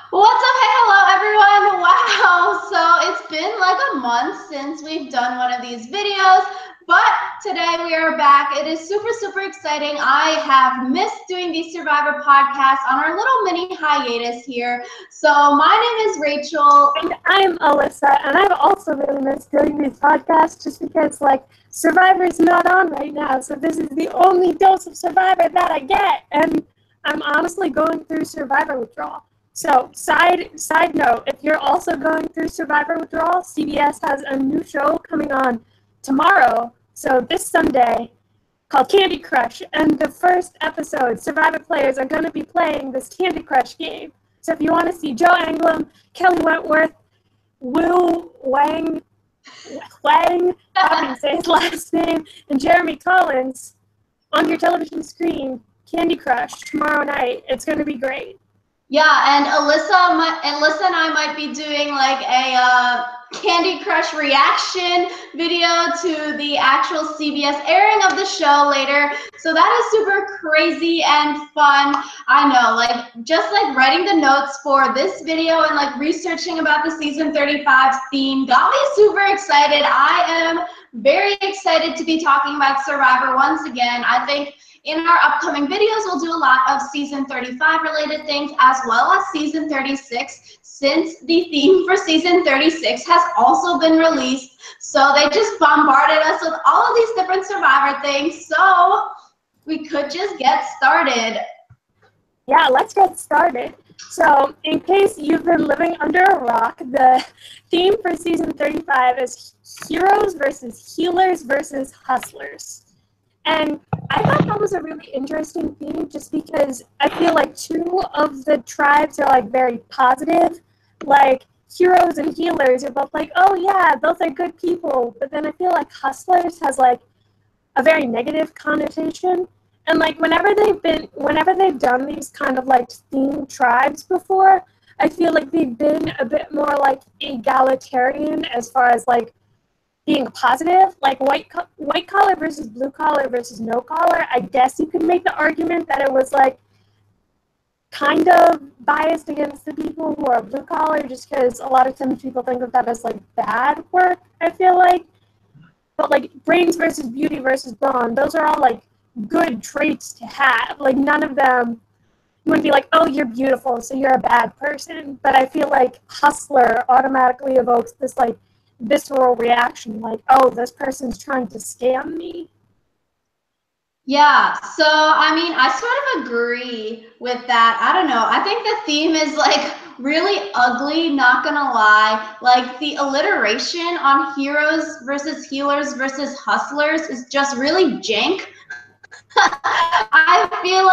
What's up? Hey, hello everyone. Wow. So it's been like a month since we've done one of these videos, but today we are back. It is super, super exciting. I have missed doing these Survivor podcasts on our little mini hiatus here. So my name is Rachel. And I'm Alyssa, and I've also really missed doing these podcasts just because, Survivor's not on right now, so this is the only dose of Survivor that I get, and I'm honestly going through Survivor withdrawal. So, side note, if you're also going through Survivor withdrawal, CBS has a new show coming on tomorrow, so this Sunday, called Candy Crush, and the first episode, Survivor players are going to be playing this Candy Crush game. So if you want to see Joe Anglim, Kelly Wentworth, Will Wang, how do you say his last name, and Jeremy Collins on your television screen, Candy Crush, tomorrow night. It's going to be great. Yeah, and Alyssa and I might be doing like a Candy Crush reaction video to the actual CBS airing of the show later. So that is super crazy and fun. I know, just writing the notes for this video and researching about the season 35 theme got me super excited. I am very excited to be talking about Survivor once again. I think in our upcoming videos, we'll do a lot of season 35 related things as well as season 36, since the theme for season 36 has also been released. So they just bombarded us with all of these different Survivor things. So we could just get started. Yeah, let's get started. So in case you've been living under a rock, the theme for season 35 is heroes versus healers versus hustlers. And I thought that was a really interesting theme just because I feel like two of the tribes are very positive. Like heroes and healers are both oh yeah, those are good people. But then I feel like hustlers has a very negative connotation. And whenever they've done these kind of themed tribes before, I feel like they've been a bit more egalitarian as far as being positive, white collar versus blue collar versus no collar. I guess you could make the argument that it was kind of biased against the people who are blue collar, just because a lot of times people think of that as bad work, I feel like. But brains versus beauty versus brawn, those are all good traits to have. None of them, you wouldn't be oh, you're beautiful, so you're a bad person. But I feel hustler automatically evokes this visceral reaction, oh, this person's trying to scam me. Yeah, so I mean, I sort of agree with that. I don't know. I think the theme is really ugly, not gonna lie. The alliteration on heroes versus healers versus hustlers is just really jank. I feel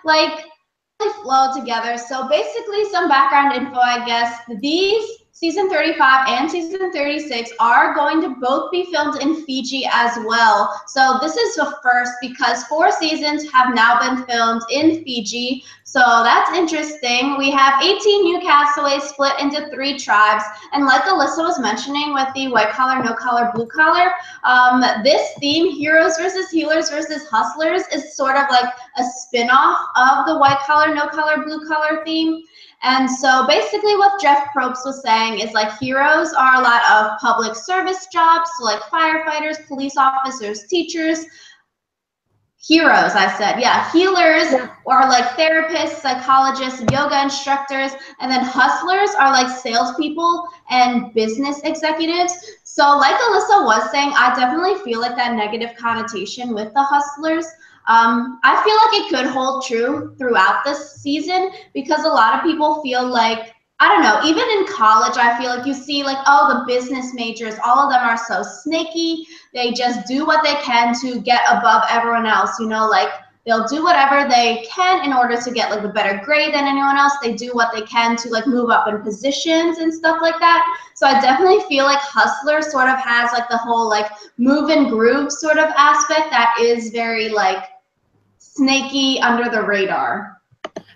they flow together. So basically, some background info, I guess. These season 35 and season 36 are going to both be filmed in Fiji as well. So this is the first because 4 seasons have now been filmed in Fiji. So that's interesting. We have 18 new castaways split into 3 tribes. And like Alyssa was mentioning with the white collar, no collar, blue collar, this theme, heroes versus healers versus hustlers, is sort of a spin-off of the white collar, no collar, blue collar theme. And so basically what Jeff Probst was saying is heroes are a lot of public service jobs, so firefighters, police officers, teachers. Heroes, I said. Yeah, healers are therapists, psychologists, yoga instructors, and then hustlers are salespeople and business executives. So like Alyssa was saying, I definitely feel that negative connotation with the hustlers. I feel it could hold true throughout this season because a lot of people feel I don't know, even in college, I feel you see oh, the business majors, all of them are so snaky. They just do what they can to get above everyone else, you know, they'll do whatever they can in order to get the better grade than anyone else. They do what they can to move up in positions and stuff like that. So I definitely feel Hustler sort of has the whole move and groove sort of aspect that is very snaky under the radar.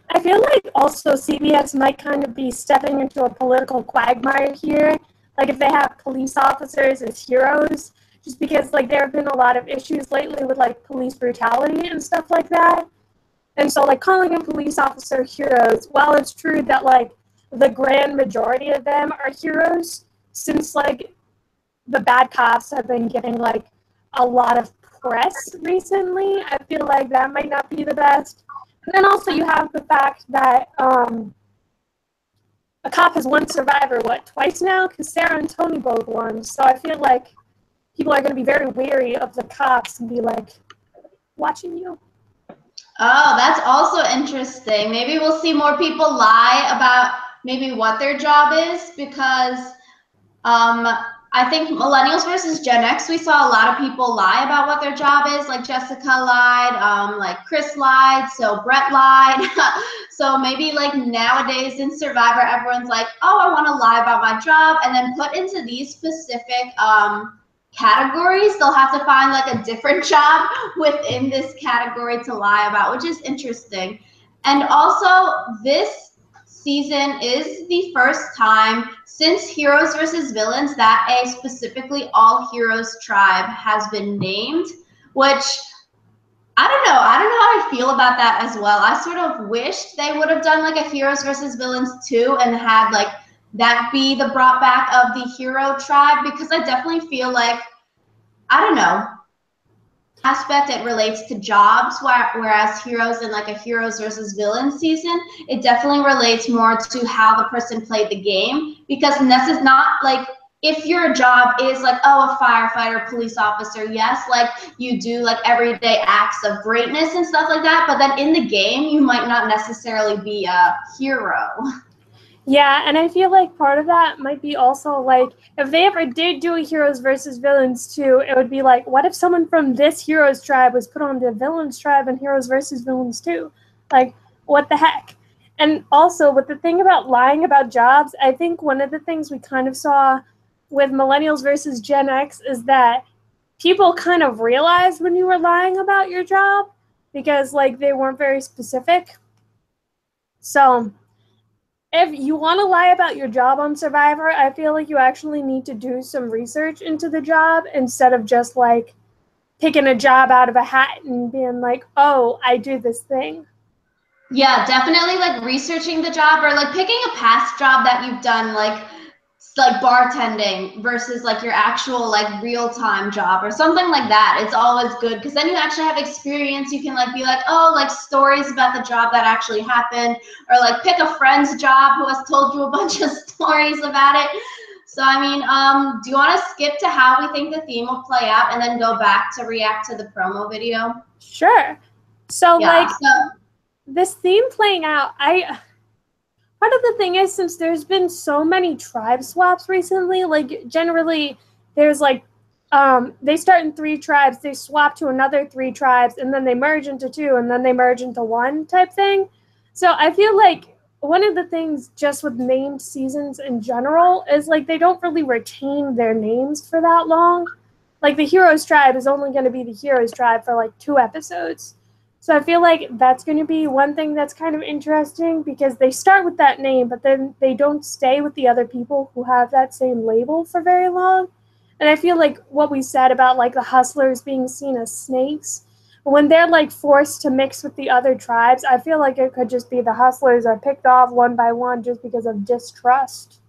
I feel also CBS might kind of be stepping into a political quagmire here. If they have police officers as heroes, just because there have been a lot of issues lately with police brutality and stuff like that. And so calling a police officer heroes, while it's true that the grand majority of them are heroes, since like the bad cops have been getting like a lot of press recently. I feel like that might not be the best. And then also you have the fact that a cop has won Survivor, twice now? Because Sarah and Tony both won. So I feel like people are going to be very wary of the cops and be like, watching you. Oh, that's also interesting. Maybe we'll see more people lie about maybe what their job is, because I think millennials versus Gen X, we saw a lot of people lie about what their job is. Like Jessica lied, like Chris lied, so Brett lied. So maybe like nowadays in Survivor, everyone's like, oh, I want to lie about my job, and then put into these specific categories, they'll have to find like a different job within this category to lie about, which is interesting. And also, this season is the first time since Heroes versus Villains that a specifically all heroes tribe has been named, which I don't know how I feel about that as well. I sort of wished they would have done like a Heroes versus Villains 2 and had like that be the brought back of the hero tribe, because I definitely feel like, I don't know, aspect it relates to jobs, whereas heroes in like a heroes versus villains season, it definitely relates more to how the person played the game, because this is not like, if your job is like, oh, a firefighter, police officer, yes, like you do like everyday acts of greatness and stuff like that, but then in the game you might not necessarily be a hero. Yeah, and I feel like part of that might be also like, if they ever did do a heroes versus villains too, it would be like, what if someone from this heroes tribe was put on the villains tribe and heroes versus villains too? Like, what the heck? And also, with the thing about lying about jobs, I think one of the things we kind of saw with millennials versus Gen X is that people kind of realized when you were lying about your job, because like they weren't very specific. So if you want to lie about your job on Survivor, I feel like you actually need to do some research into the job instead of just like picking a job out of a hat and being like, oh, I do this thing. Yeah, definitely like researching the job, or like picking a past job that you've done, like bartending versus like your actual like real-time job or something like that. It's always good, because then you actually have experience. You can like be like, oh, like stories about the job that actually happened, or like pick a friend's job who has told you a bunch of stories about it. So I mean, do you want to skip to how we think the theme will play out and then go back to react to the promo video? Sure. So Yeah, like this theme playing out, part of the thing is, since there's been so many tribe swaps recently, like generally there's like, they start in 3 tribes, they swap to another 3 tribes, and then they merge into 2, and then they merge into 1 type thing. So I feel like one of the things just with named seasons in general is like they don't really retain their names for that long. Like the Heroes tribe is only going to be the Heroes tribe for like 2 episodes. So I feel like that's going to be one thing that's kind of interesting, because they start with that name, but then they don't stay with the other people who have that same label for very long. And I feel like what we said about like the hustlers being seen as snakes, when they're like forced to mix with the other tribes, I feel like it could just be the hustlers are picked off one by one just because of distrust.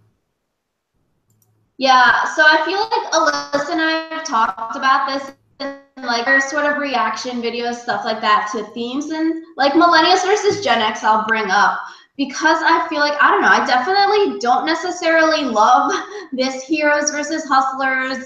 Yeah, so I feel like Alyssa and I have talked about this in like our sort of reaction videos, stuff like that, to themes, and like millennials versus Gen X I'll bring up, because I feel like, I don't know, I definitely don't necessarily love this heroes versus hustlers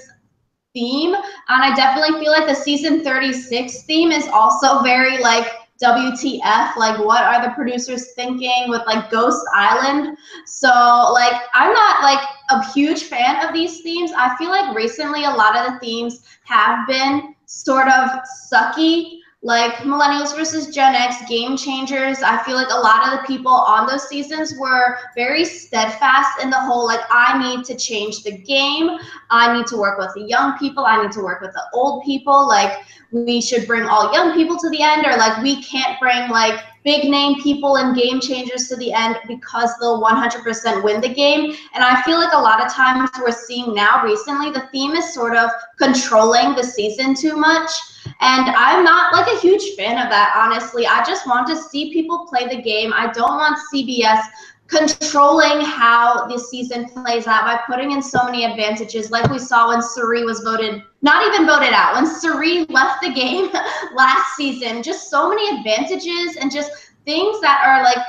theme, and I definitely feel like the season 36 theme is also very like WTF, like what are the producers thinking with like Ghost Island. So like I'm not like a huge fan of these themes. I feel like recently a lot of the themes have been sort of sucky, like millennials versus Gen X, game changers. I feel like a lot of the people on those seasons were very steadfast in the whole like, I need to change the game, I need to work with the young people, I need to work with the old people, like we should bring all young people to the end, or like we can't bring like big name people and game changers to the end because they'll 100% win the game. And I feel like a lot of times we're seeing now recently the theme is sort of controlling the season too much. And I'm not like a huge fan of that, honestly. I just want to see people play the game. I don't want CBS controlling how this season plays out by putting in so many advantages, like we saw when Suri was not even voted out, when Suri left the game last season. Just so many advantages and just things that are like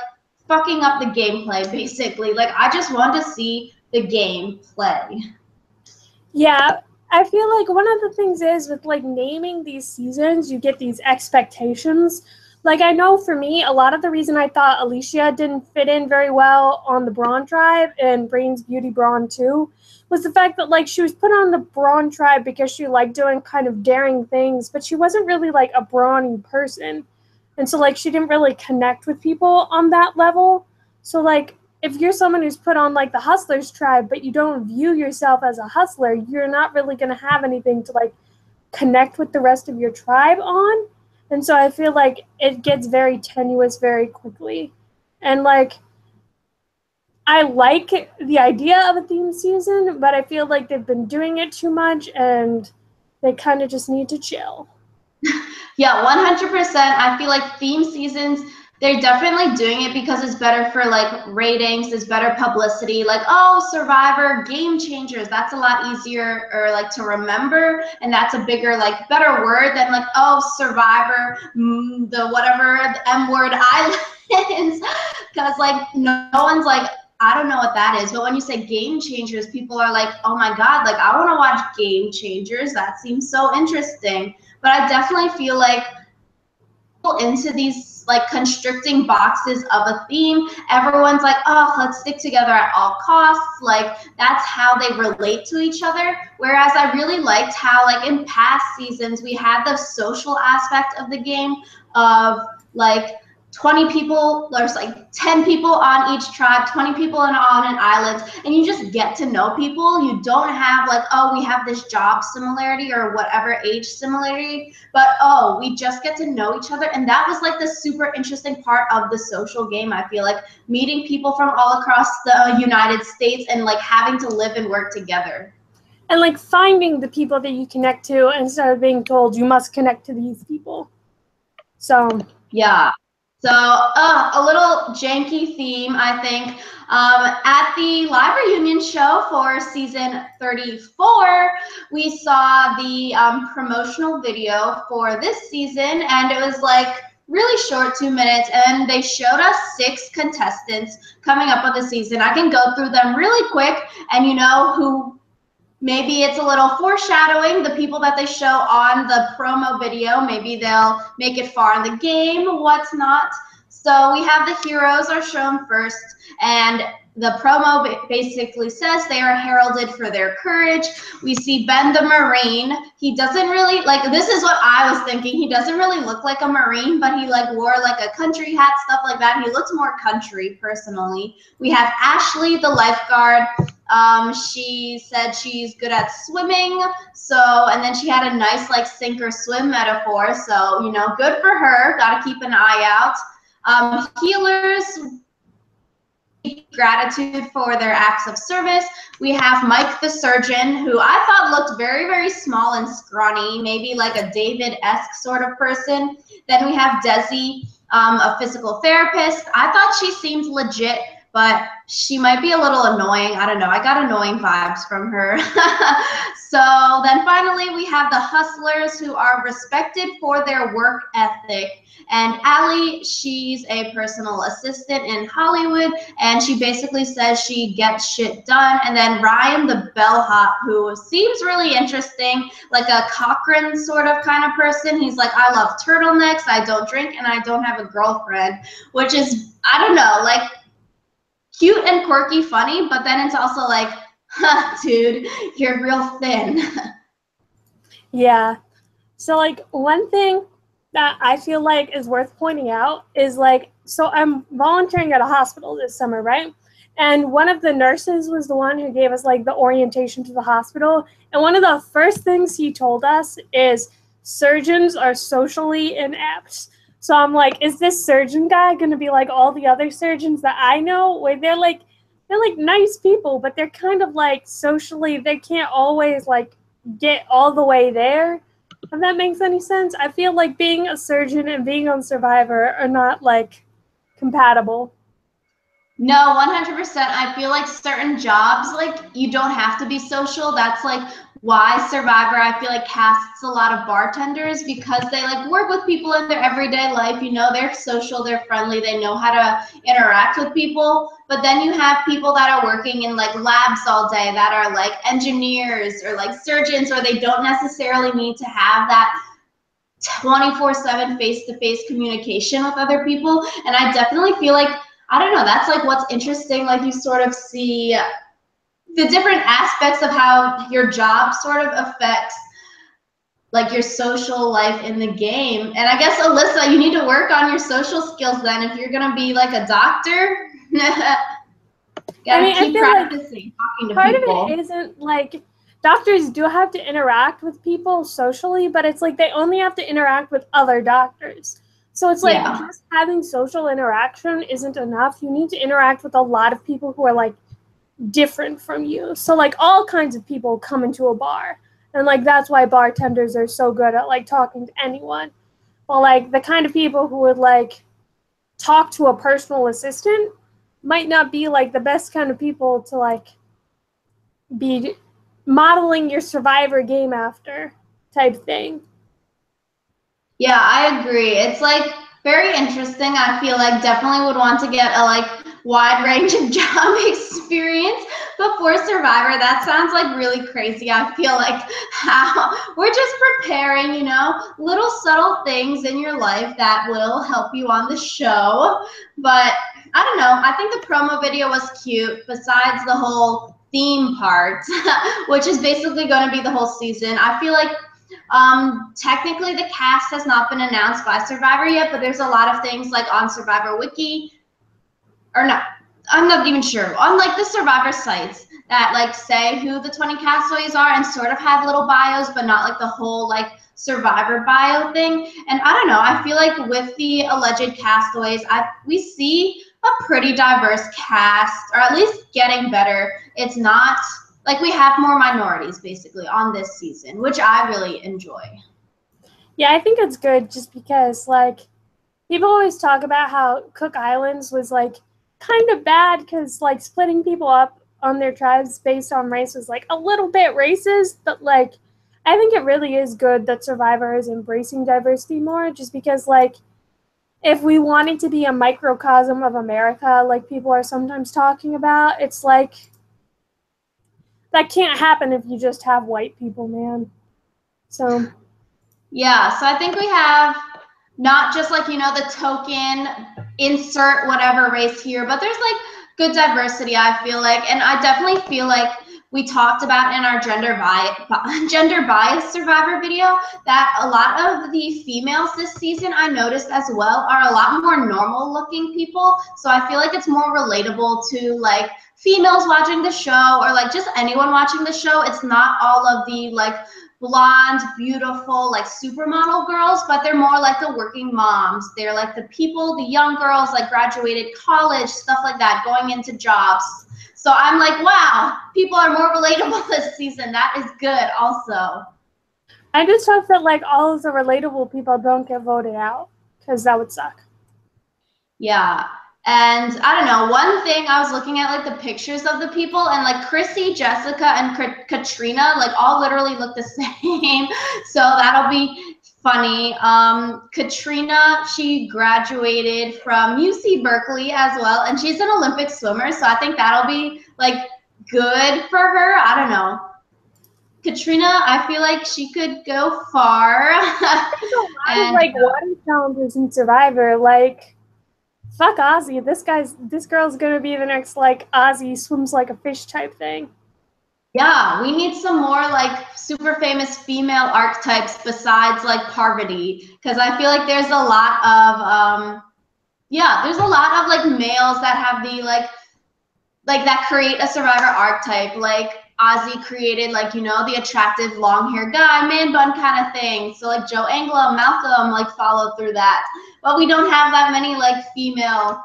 fucking up the gameplay, basically. Like, I just want to see the game play. Yeah, I feel like one of the things is with like naming these seasons, you get these expectations. Like, I know for me, a lot of the reason I thought Alicia didn't fit in very well on the Brawn tribe and Brain's Beauty Brawn too was the fact that like she was put on the Brawn tribe because she liked doing kind of daring things, but she wasn't really like a brawny person. And so like she didn't really connect with people on that level. So like if you're someone who's put on like the Hustlers tribe, but you don't view yourself as a hustler, you're not really going to have anything to like connect with the rest of your tribe on. And so I feel like it gets very tenuous very quickly. And like, I like the idea of a theme season, but I feel like they've been doing it too much and they kind of just need to chill. Yeah, 100%. I feel like theme seasons, they're definitely doing it because it's better for like ratings, it's better publicity. Like, oh, Survivor, Game Changers, that's a lot easier or like to remember, and that's a bigger, like, better word than like, oh, Survivor, the whatever, the M word islands, because like no one's like, I don't know what that is, but when you say Game Changers, people are like, oh my God, like I want to watch Game Changers. That seems so interesting. But I definitely feel like into these like constricting boxes of a theme, everyone's like, oh, let's stick together at all costs. Like that's how they relate to each other. Whereas I really liked how like in past seasons we had the social aspect of the game of like 20 people, there's like 10 people on each tribe, 20 people on an island, and you just get to know people. You don't have like, oh, we have this job similarity or whatever age similarity, but oh, we just get to know each other. And that was like the super interesting part of the social game. I feel like meeting people from all across the United States and like having to live and work together. And like finding the people that you connect to instead of being told you must connect to these people. So yeah. So a little janky theme, I think. At the live reunion show for season 34, we saw the promotional video for this season, and it was like really short, 2 minutes, and they showed us 6 contestants coming up on the season. I can go through them really quick, and you know who. Maybe it's a little foreshadowing, the people that they show on the promo video, maybe they'll make it far in the game, what's not. So we have the heroes are shown first, and the promo basically says they are heralded for their courage. We see Ben the Marine. He doesn't really, like, this is what I was thinking. He doesn't really look like a Marine, but he like wore like a country hat, stuff like that. He looks more country personally. We have Ashley, the lifeguard. She said she's good at swimming. So, and then she had a nice like sink or swim metaphor. So, you know, good for her. Got to keep an eye out. Healers, gratitude for their acts of service. We have Mike the surgeon, who I thought looked very, very small and scrawny, maybe like a David-esque sort of person. Then we have Desi, a physical therapist. I thought she seemed legit, but she might be a little annoying. I don't know. I got annoying vibes from her. So then finally we have the hustlers, who are respected for their work ethic. And Allie, she's a personal assistant in Hollywood, and she basically says she gets shit done. And then Ryan, the bellhop, who seems really interesting, like a Cochrane sort of kind of person. He's like, I love turtlenecks, I don't drink, and I don't have a girlfriend, which is, I don't know, like cute and quirky, funny, but then it's also like, huh, dude, you're real thin. yeah. So like one thing that I feel like is worth pointing out is like, so I'm volunteering at a hospital this summer, right? And one of the nurses was the one who gave us like the orientation to the hospital. And one of the first things he told us is surgeons are socially inept. So I'm like, is this surgeon guy going to be like all the other surgeons that I know, where they're like nice people, but they're kind of like socially, they can't always like get all the way there. If that makes any sense. I feel like being a surgeon and being on Survivor are not like compatible. No, 100%. I feel like certain jobs, like you don't have to be social. That's like why Survivor, I feel like casts a lot of bartenders because they like work with people in their everyday life. You know, they're social, they're friendly, they know how to interact with people. But then you have people that are working in like labs all day that are like engineers or like surgeons, or they don't necessarily need to have that 24/7 face-to-face communication with other people. And I definitely feel like, I don't know, that's like what's interesting. Like you sort of see the different aspects of how your job sort of affects like your social life in the game. And I guess, Alyssa, you need to work on your social skills then if you're gonna be like a doctor. I Gotta mean, I keep feel like practicing talking to part of people. it isn't like doctors do have to interact with people socially, but it's like they only have to interact with other doctors. So it's like Yeah. just having social interaction isn't enough. You need to interact with a lot of people who are like different from you. So like all kinds of people come into a bar. And like that's why bartenders are so good at like talking to anyone. Well, like the kind of people who would like talk to a personal assistant might not be like the best kind of people to like be modeling your Survivor game after type thing. Yeah, I agree. It's like very interesting. I feel like definitely would want to get a like wide range of job experience before Survivor. That sounds like really crazy. I feel like how we're just preparing, you know, little subtle things in your life that will help you on the show. But I don't know. I think the promo video was cute besides the whole theme part, which is basically going to be the whole season. I feel like technically the cast has not been announced by Survivor yet, but there's a lot of things like on Survivor Wiki, or not, I'm not even sure, on like the Survivor sites that like say who the 20 castaways are and sort of have little bios, but not like the whole like Survivor bio thing. And I don't know, I feel like with the alleged castaways, we see a pretty diverse cast, or at least getting better. It's not like we have more minorities basically on this season, which I really enjoy. Yeah, I think it's good just because like people always talk about how Cook Islands was like kind of bad because like splitting people up on their tribes based on race was like a little bit racist, but like I think it really is good that Survivor is embracing diversity more just because like if we wanted to be a microcosm of America like people are sometimes talking about, it's like that can't happen if you just have white people, man. So Yeah, so I think we have not just like, you know, the token insert whatever race here, but there's like good diversity, I feel like. And I definitely feel like we talked about in our gender bias Survivor video that a lot of the females this season, I noticed as well, are a lot more normal looking people. So I feel like it's more relatable to like females watching the show, or like just anyone watching the show. It's not all of the like blonde, beautiful, like supermodel girls, but they're more like the working moms. They're like the people, the young girls, like graduated college, stuff like that, going into jobs. So I'm like, wow, people are more relatable this season. That is good also. I just hope that like all of the relatable people don't get voted out because that would suck. Yeah. And I don't know, one thing I was looking at like the pictures of the people, and like Chrissy, Jessica, and Katrina like all literally look the same. So that'll be funny. Katrina, she graduated from UC Berkeley as well, and she's an Olympic swimmer. So I think that'll be like good for her. I don't know. Katrina, I feel like she could go far. There's a lot of And like water challenges in Survivor. Like, fuck Ozzy. This girl's gonna be the next like Ozzy swims like a fish type thing. yeah, we need some more like super famous female archetypes besides like Parvati, because I feel like there's a lot of yeah, there's a lot of like males that have the like that create a Survivor archetype. Like Ozzy created like, you know, the attractive long hair guy, man bun kind of thing. So like Joe Anglo, Malcolm like followed through that. But we don't have that many like female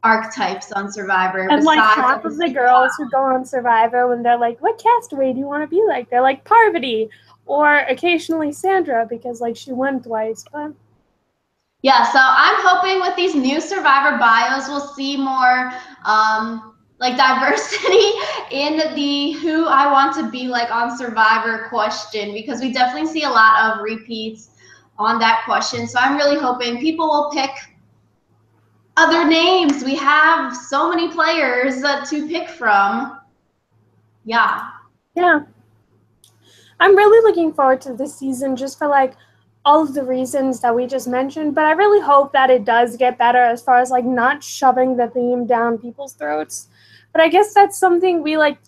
archetypes on Survivor And like besides half like of the girls who go on Survivor when they're like, what castaway do you want to be like? They're like Parvati or occasionally Sandra because like she won twice. But Yeah, so I'm hoping with these new Survivor bios, we'll see more like diversity in the who I want to be like on Survivor question, because we definitely see a lot of repeats on that question. So I'm really hoping people will pick other names. We have so many players to pick from. Yeah. Yeah. I'm really looking forward to this season just for like all of the reasons that we just mentioned, but I really hope that it does get better as far as like not shoving the theme down people's throats. But I guess that's something we like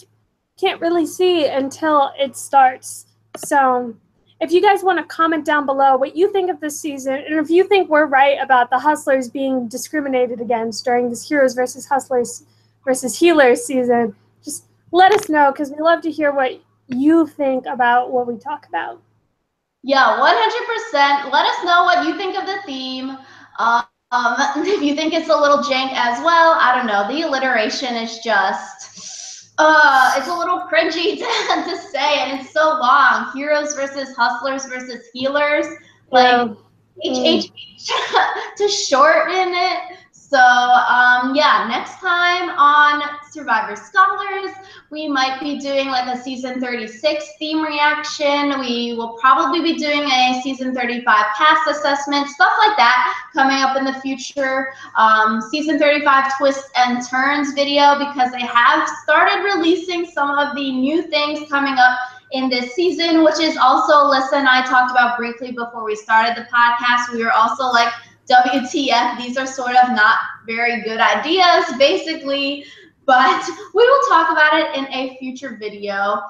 can't really see until it starts. So if you guys want to comment down below what you think of this season, and if you think we're right about the Hustlers being discriminated against during this Heroes versus Hustlers versus Healers season, just let us know, because we love to hear what you think about what we talk about. Yeah, 100%. Let us know what you think of the theme. If you think it's a little jank as well, I don't know. The alliteration is just, it's a little cringy to say, and it's so long. Heroes versus hustlers versus healers. Like, Yeah. HHH to shorten it. So yeah, next time on Survivor Scholars, we might be doing like a season 36 theme reaction. We will probably be doing a season 35 cast assessment, stuff like that coming up in the future. Season 35 twists and turns video, because they have started releasing some of the new things coming up in this season, which is also Alyssa and I talked about briefly before we started the podcast. We were also like, WTF, these are sort of not very good ideas, basically, but we will talk about it in a future video.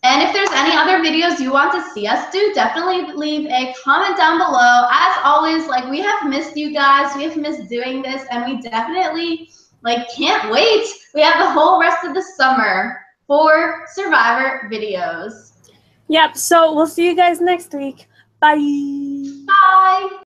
And if there's any other videos you want to see us do, definitely leave a comment down below. As always, like, we have missed you guys, we have missed doing this, and we definitely like can't wait. We have the whole rest of the summer for Survivor videos. Yep, so we'll see you guys next week. Bye. Bye.